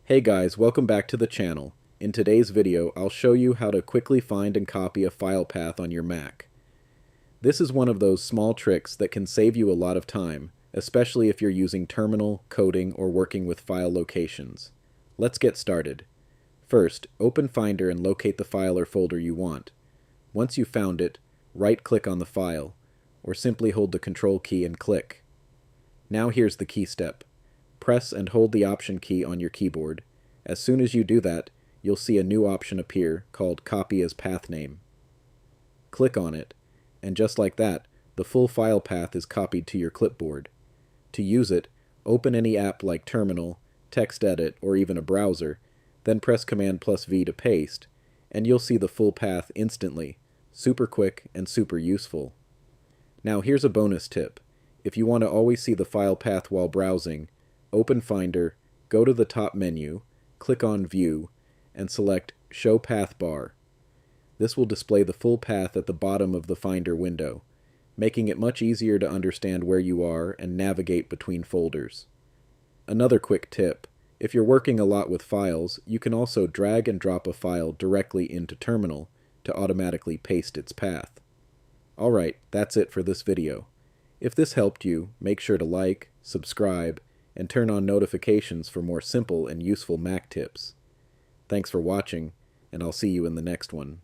Hey guys, welcome back to the channel. In today's video, I'll show you how to quickly find and copy a file path on your Mac. This is one of those small tricks that can save you a lot of time, especially if you're using terminal, coding, or working with file locations. Let's get started. First, open Finder and locate the file or folder you want. Once you've found it, right-click on the file, or simply hold the Control key and click. Now here's the key step. Press and hold the Option key on your keyboard. As soon as you do that, you'll see a new option appear called Copy as Path Name. Click on it, and just like that, the full file path is copied to your clipboard. To use it, open any app like Terminal, TextEdit, or even a browser, then press Command+V to paste, and you'll see the full path instantly. Super quick and super useful. Now here's a bonus tip. If you want to always see the file path while browsing, open Finder, go to the top menu, click on View, and select Show Path Bar. This will display the full path at the bottom of the Finder window, making it much easier to understand where you are and navigate between folders. Another quick tip, if you're working a lot with files, you can also drag and drop a file directly into Terminal to automatically paste its path. Alright, that's it for this video. If this helped you, make sure to like, subscribe, and turn on notifications for more simple and useful Mac tips. Thanks for watching, and I'll see you in the next one.